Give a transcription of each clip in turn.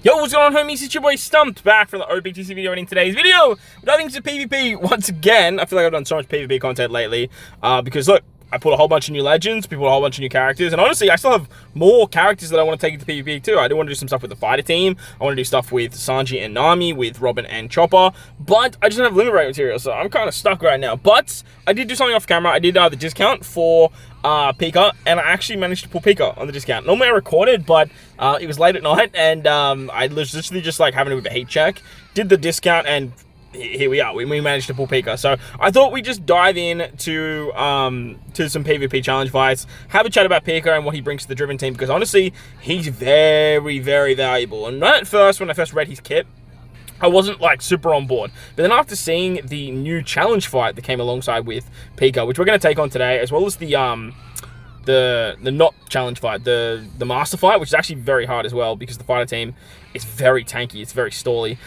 Yo, what's going on, homies? It's your boy Stumped, back from the OBTC video, and in today's video, we're diving into PvP once again. I feel like I've done so much PvP content lately, because look, I put a whole bunch of new legends, people put a whole bunch of new characters, and honestly, I still have more characters that I want to take into PvP too. I do want to do some stuff with the fighter team, I want to do stuff with Sanji and Nami, with Robin and Chopper, but I just don't have limit break material, so I'm kind of stuck right now. But I did do something off camera. I did the discount for Pika, and I actually managed to pull Pika on the discount. Normally I recorded, but it was late at night, and I was literally just like having a bit of a heat check, did the discount, and here we are. We managed to pull Pika. So I thought we'd just dive in to some PvP challenge fights, have a chat about Pika and what he brings to the Driven team, because honestly, he's very, very valuable. And right at first, when I first read his kit, I wasn't like super on board, but then after seeing the new challenge fight that came alongside with Pika, which we're going to take on today, as well as the not challenge fight, the master fight, which is actually very hard as well, because the fighter team is very tanky, it's very stally.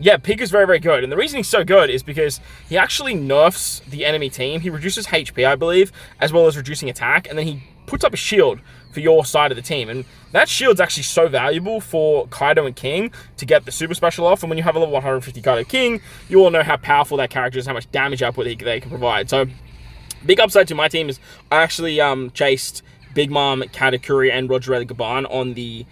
Yeah, Pika's very, very good, and the reason he's so good is because he actually nerfs the enemy team. He reduces HP, I believe, as well as reducing attack, and then he puts up a shield for your side of the team, and that shield's actually so valuable for Kaido and King to get the super special off. And when you have a level 150 Kaido King, you all know how powerful that character is, how much damage output they can provide. So big upside to my team is I actually chased Big Mom, Katakuri, and Roger Gaban on the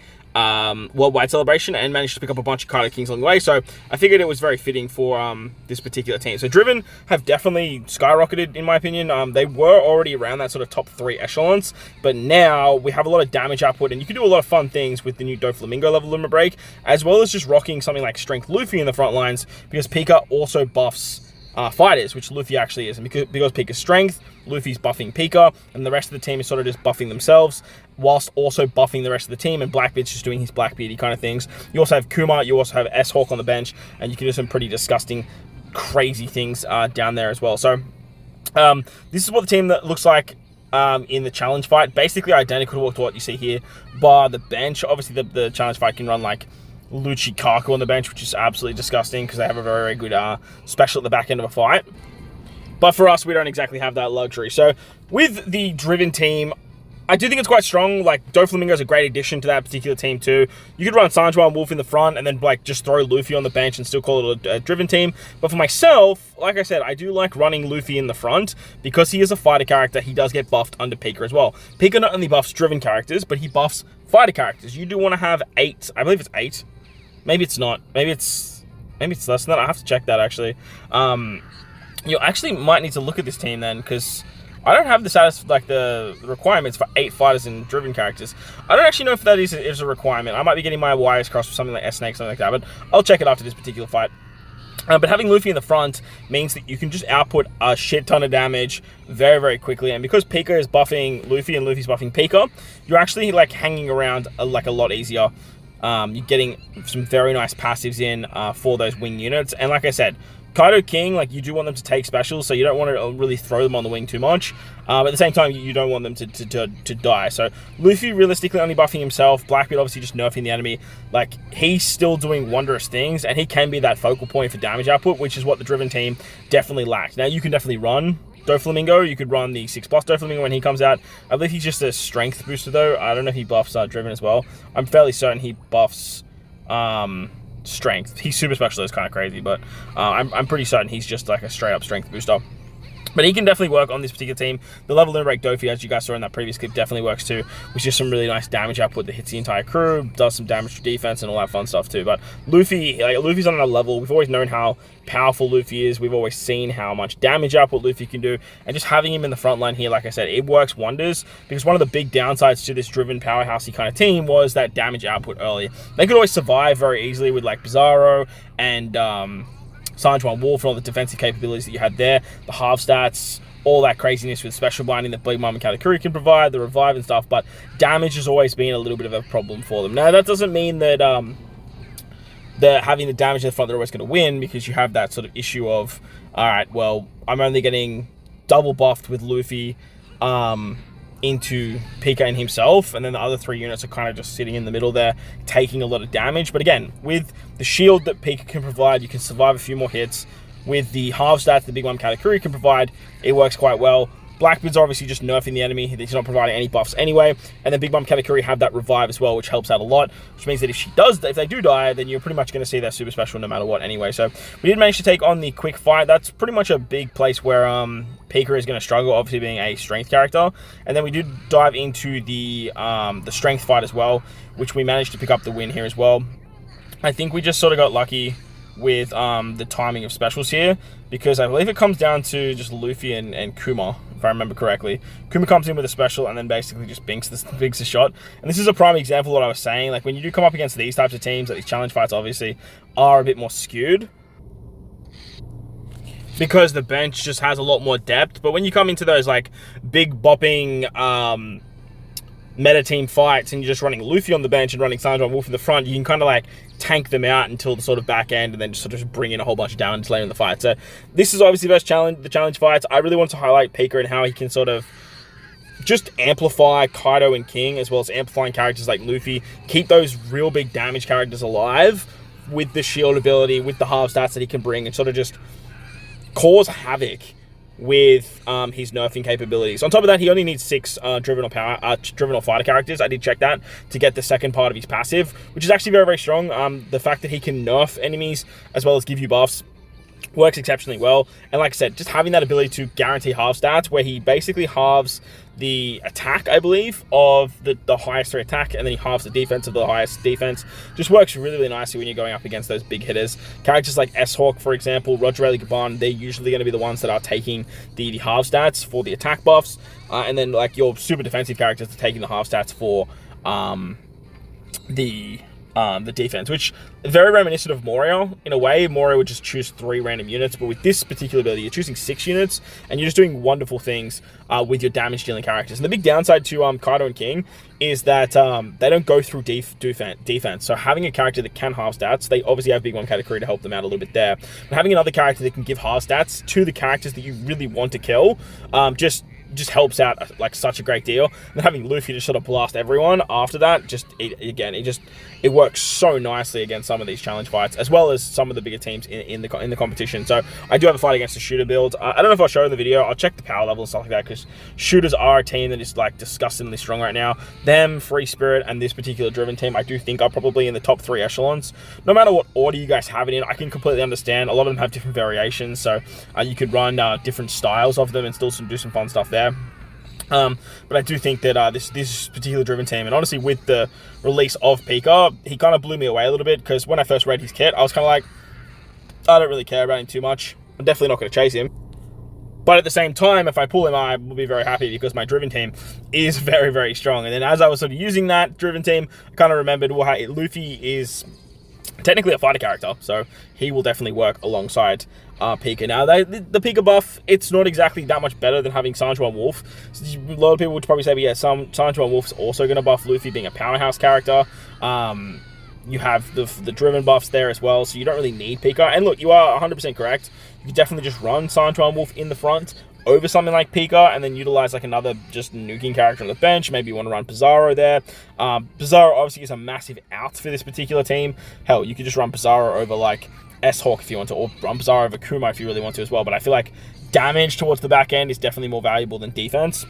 worldwide celebration, and managed to pick up a bunch of Kaido Kings along the way, so I figured it was very fitting for this particular team. So Driven have definitely skyrocketed, in my opinion. They were already around that sort of top 3 echelons, but now we have a lot of damage output, and you can do a lot of fun things with the new Doflamingo level limit break, as well as just rocking something like Strength Luffy in the front lines, because Pika also buffs fighters, which Luffy actually is, and because Pika's strength, Luffy's buffing Pika, and the rest of the team is sort of just buffing themselves, whilst also buffing the rest of the team, and Blackbeard's just doing his Blackbeardy kind of things. You also have Kuma, you also have S-Hawk on the bench, and you can do some pretty disgusting, crazy things down there as well. So, this is what the team that looks like in the challenge fight, basically identical to what you see here, bar the bench. Obviously, the challenge fight can run like Lucci Kaku on the bench, which is absolutely disgusting because they have a very, very good special at the back end of a fight. But for us, we don't exactly have that luxury. So with the Driven team, I do think it's quite strong. Like, Doflamingo is a great addition to that particular team too. You could run Sanji and Wolf in the front and then like just throw Luffy on the bench and still call it a Driven team. But for myself, like I said, I do like running Luffy in the front because he is a fighter character. He does get buffed under Pika as well. Pika not only buffs Driven characters, but he buffs fighter characters. You do want to have 8. I believe it's 8. Maybe it's not. Maybe it's less than that. I have to check that actually. You actually might need to look at this team then, because I don't have the status, like the requirements for 8 fighters and Driven characters. I don't actually know if that is a requirement. I might be getting my wires crossed for something like S-Snake, something like that, but I'll check it after this particular fight. But having Luffy in the front means that you can just output a shit ton of damage very, very quickly. And because Pika is buffing Luffy and Luffy's buffing Pika, you're actually like hanging around like a lot easier. You're getting some very nice passives in for those wing units. And like I said, Kaido King, like, you do want them to take specials, so you don't want to really throw them on the wing too much. At the same time, you don't want them to die. So Luffy realistically only buffing himself, Blackbeard obviously just nerfing the enemy. Like, he's still doing wondrous things, and he can be that focal point for damage output, which is what the Driven team definitely lacked. Now, you can definitely run Doflamingo. You could run the 6+ Doflamingo when he comes out. I believe he's just a strength booster, though. I don't know if he buffs Driven as well. I'm fairly certain he buffs strength. He's super special, is kind of crazy, but I'm pretty certain he's just like a straight up strength booster. But he can definitely work on this particular team. The level limit break Dofi, as you guys saw in that previous clip, definitely works too, which is some really nice damage output that hits the entire crew, does some damage to defense and all that fun stuff too. But Luffy, like, Luffy's on another level. We've always known how powerful Luffy is. We've always seen how much damage output Luffy can do, and just having him in the front line here, like I said, it works wonders, because one of the big downsides to this Driven powerhousey kind of team was that damage output early. They could always survive very easily with like Bizarro and Sanji and Wolf and all the defensive capabilities that you had there, the half stats, all that craziness with special binding that Big Mom and Katakuri can provide, the revive and stuff, but damage has always been a little bit of a problem for them. Now, that doesn't mean that having the damage in the front, they're always going to win, because you have that sort of issue of, alright, well, I'm only getting double buffed with Luffy into Pika and himself, and then the other 3 units are kind of just sitting in the middle there, taking a lot of damage. But again, with the shield that Pika can provide, you can survive a few more hits. With the half stats the Big Mom Katakuri can provide, it works quite well. Blackbeard's obviously just nerfing the enemy. He's not providing any buffs anyway. And then Big Mom Katakuri have that revive as well, which helps out a lot. Which means that if they do die, then you're pretty much going to see their super special no matter what anyway. So we did manage to take on the quick fight. That's pretty much a big place where Pika is going to struggle, obviously being a strength character. And then we did dive into the strength fight as well, which we managed to pick up the win here as well. I think we just sort of got lucky with the timing of specials here, because I believe it comes down to just Luffy and Kuma, if I remember correctly. Kuma comes in with a special and then basically just binks the shot. And this is a prime example of what I was saying. Like, when you do come up against these types of teams, like these challenge fights obviously are a bit more skewed, because the bench just has a lot more depth. But when you come into those like big bopping meta team fights and you're just running Luffy on the bench and running Sanji and Wolf in the front, you can kind of like tank them out until the sort of back end and then just sort of bring in a whole bunch of damage later in the fight. So this is obviously the challenge fights. I really want to highlight Pika and how he can sort of just amplify Kaido and King, as well as amplifying characters like Luffy, keep those real big damage characters alive with the shield ability, with the half stats that he can bring, and sort of just cause havoc with his nerfing capabilities. On top of that, he only needs 6 driven or fighter characters. I did check that to get the second part of his passive, which is actually very, very strong. The fact that he can nerf enemies as well as give you buffs works exceptionally well. And like I said, just having that ability to guarantee half stats, where he basically halves the attack, I believe, of the highest 3 attack, and then he halves the defense of the highest defense, just works really, really nicely when you're going up against those big hitters. Characters like S-Hawk, for example, Roger Rayleigh Gaban, they're usually going to be the ones that are taking the half stats for the attack buffs, and then like your super defensive characters are taking the half stats for the defense, which is very reminiscent of Morio. In a way, Morio would just choose 3 random units, but with this particular ability, you're choosing 6 units, and you're just doing wonderful things with your damage-dealing characters. And the big downside to Kaido and King is that they don't go through defense. So having a character that can half stats, they obviously have Big Mom Katakuri to help them out a little bit there. But having another character that can give half stats to the characters that you really want to kill, just helps out like such a great deal. And having Luffy just sort of blast everyone after that, it works so nicely against some of these challenge fights, as well as some of the bigger teams in the competition. So I do have a fight against the shooter build. I don't know if I'll show in the video. I'll check the power level and stuff like that, because shooters are a team that is like disgustingly strong right now. Them, Free Spirit, and this particular driven team, I do think are probably in the top 3 echelons. No matter what order you guys have it in, I can completely understand. A lot of them have different variations, so you could run different styles of them and still do some fun stuff there. But I do think that this particular driven team, and honestly with the release of Pika, he kind of blew me away a little bit, because when I first read his kit, I was kind of like, I don't really care about him too much. I'm definitely not going to chase him. But at the same time, if I pull him, I will be very happy, because my driven team is very, very strong. And then as I was sort of using that driven team, I kind of remembered, well, hey, Luffy is technically a fighter character, so he will definitely work alongside Pika. Now, the Pika buff, it's not exactly that much better than having Sanjuan Wolf. So a lot of people would probably say, but yeah, Sanjuan Wolf's also going to buff Luffy being a powerhouse character. You have the driven buffs there as well, so you don't really need Pika. And look, you are 100% correct. You can definitely just run Sanjuan Wolf in the front over something like Pika, and then utilize like another just nuking character on the bench. Maybe you want to run Pizarro there. Pizarro obviously is a massive out for this particular team. Hell, you could just run Pizarro over like S-Hawk if you want to, or run Pizarro over Kuma if you really want to as well. But I feel like damage towards the back end is definitely more valuable than defense.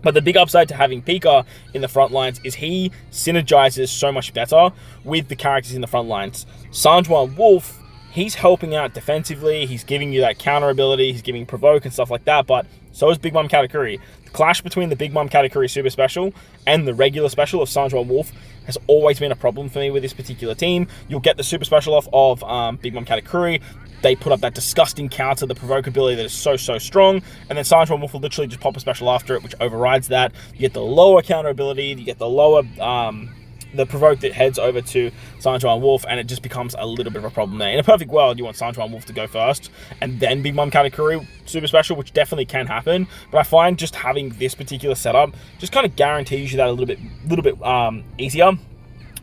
But the big upside to having Pika in the front lines is he synergizes so much better with the characters in the front lines. Sanjuan Wolf, he's helping out defensively, he's giving you that counter ability, he's giving provoke and stuff like that, but so is Big Mom Katakuri. The clash between the Big Mom Katakuri super special and the regular special of Sanjuan Wolf has always been a problem for me with this particular team. You'll get the super special off of Big Mom Katakuri. They put up that disgusting counter, the provoke ability that is so, so strong, and then Sanjuan Wolf will literally just pop a special after it, which overrides that. You get the lower counter ability, you get the lower the provoke that heads over to Sanjuan Wolf, and it just becomes a little bit of a problem there. In a perfect world, you want Sanjuan Wolf to go first, and then Big Mom Katakuri super special, which definitely can happen. But I find just having this particular setup just kind of guarantees you that a little bit easier.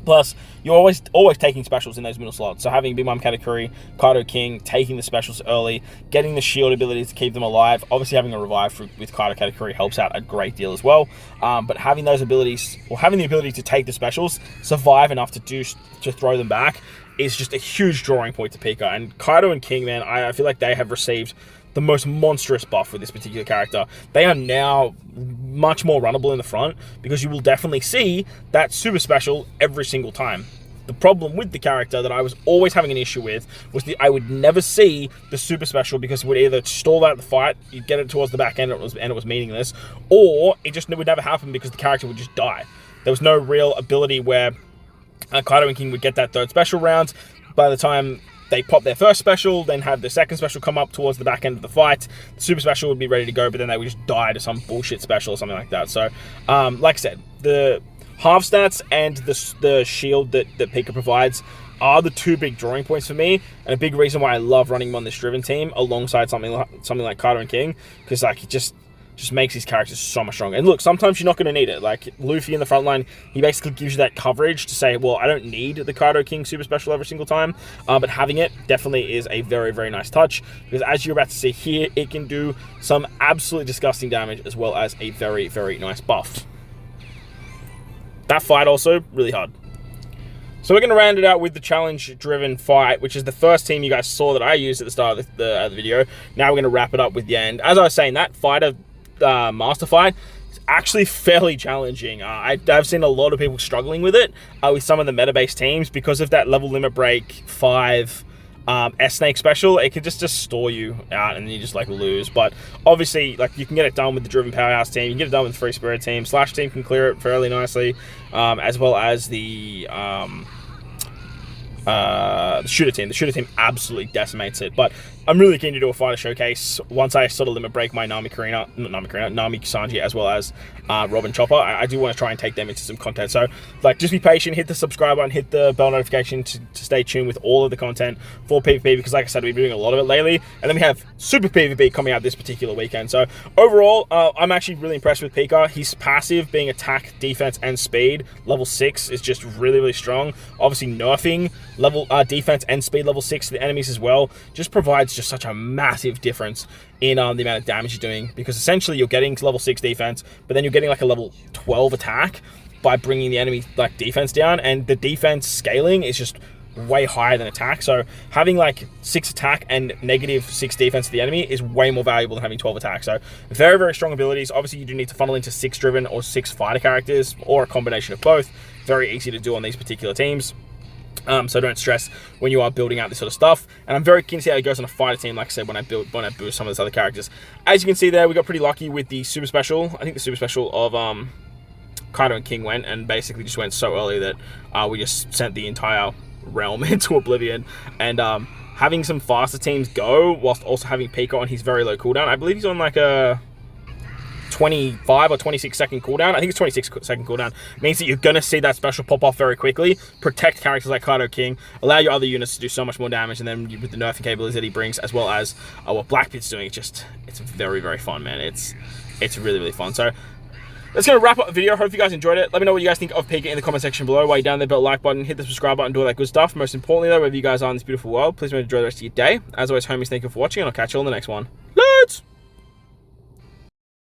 Plus, you're always taking specials in those middle slots. So having Big Mom Katakuri, Kaido King, taking the specials early, getting the shield abilities to keep them alive. Obviously, having a revive with Kaido Katakuri helps out a great deal as well. But having those abilities, or having the ability to take the specials, survive enough to throw them back, is just a huge drawing point to Pika. And Kaido and King, man, I feel like they have received the most monstrous buff with this particular character. They are now much more runnable in the front because you will definitely see that super special every single time. The problem with the character that I was always having an issue with was I would never see the super special because it would either stall out the fight, you'd get it towards the back end and it was meaningless, or it just would never happen because the character would just die. There was no real ability where Kaido and King would get that third special round. By the time they pop their first special, then have the second special come up towards the back end of the fight, the super special would be ready to go, but then they would just die to some bullshit special or something like that. So, like I said, the half stats and the shield that Pika provides are the two big drawing points for me, and a big reason why I love running him on this Driven team alongside something like Kaido and King, because like it just makes these characters so much stronger. And look, sometimes you're not going to need it. Like Luffy in the front line, he basically gives you that coverage to say, well, I don't need the Kaido King super special every single time, but having it definitely is a very, very nice touch, because as you're about to see here, it can do some absolutely disgusting damage as well as a very, very nice buff. That fight also, really hard. So we're going to round it out with the challenge-driven fight, which is the first team you guys saw that I used at the start of the video. Now we're going to wrap it up with the end. As I was saying, that fighter master fight is actually fairly challenging. I've seen a lot of people struggling with it with some of the meta-based teams because of that level limit break 5 S-Snake special. It could just store you out and you just like lose. But obviously, like, you can get it done with the Driven Powerhouse team, you can get it done with the Free Spirit team. Slash team can clear it fairly nicely, as well as the Shooter team. The Shooter team absolutely decimates it. But I'm really keen to do a fighter showcase once I sort of limit break my Nami Sanji, as well as Robin Chopper. I do want to try and take them into some content. So, like, just be patient, hit the subscribe button, hit the bell notification to stay tuned with all of the content for PvP, because like I said, we've been doing a lot of it lately. And then we have Super PvP coming out this particular weekend. So overall, I'm actually really impressed with Pika. His passive, being attack, defense, and speed, level 6 is just really, really strong. Obviously nerfing level defense and speed level 6 to the enemies as well just provides just such a massive difference in the amount of damage you're doing, because essentially you're getting to level 6 defense, but then you're getting like a level 12 attack by bringing the enemy like defense down, and the defense scaling is just way higher than attack. So having like 6 attack and -6 defense to the enemy is way more valuable than having 12 attack. So very, very strong abilities. Obviously you do need to funnel into 6 driven or 6 fighter characters, or a combination of both. Very easy to do on these particular teams. So don't stress when you are building out this sort of stuff. And I'm very keen to see how it goes on a fighter team, like I said, when I boost some of those other characters. As you can see there, we got pretty lucky with the super special. I think the super special of Kaido and King went, and basically just went so early that we just sent the entire realm into oblivion. And having some faster teams go, whilst also having Pika on his very low cooldown. I believe he's on like a 25 or 26 second cooldown. I think it's 26 second cooldown. Means that you're going to see that special pop off very quickly, protect characters like Kaido King, allow your other units to do so much more damage, and then with the nerfing capabilities that he brings, as well as what Blackbeard's doing, it's very, very fun, man. It's really, really fun. So that's going to wrap up the video. Hope you guys enjoyed it. Let me know what you guys think of Pika in the comment section below. While you're down there, hit the like button, hit the subscribe button, do all that good stuff. Most importantly though, wherever you guys are in this beautiful world, please remember to enjoy the rest of your day. As always, homies, thank you for watching, and I'll catch you on the next one.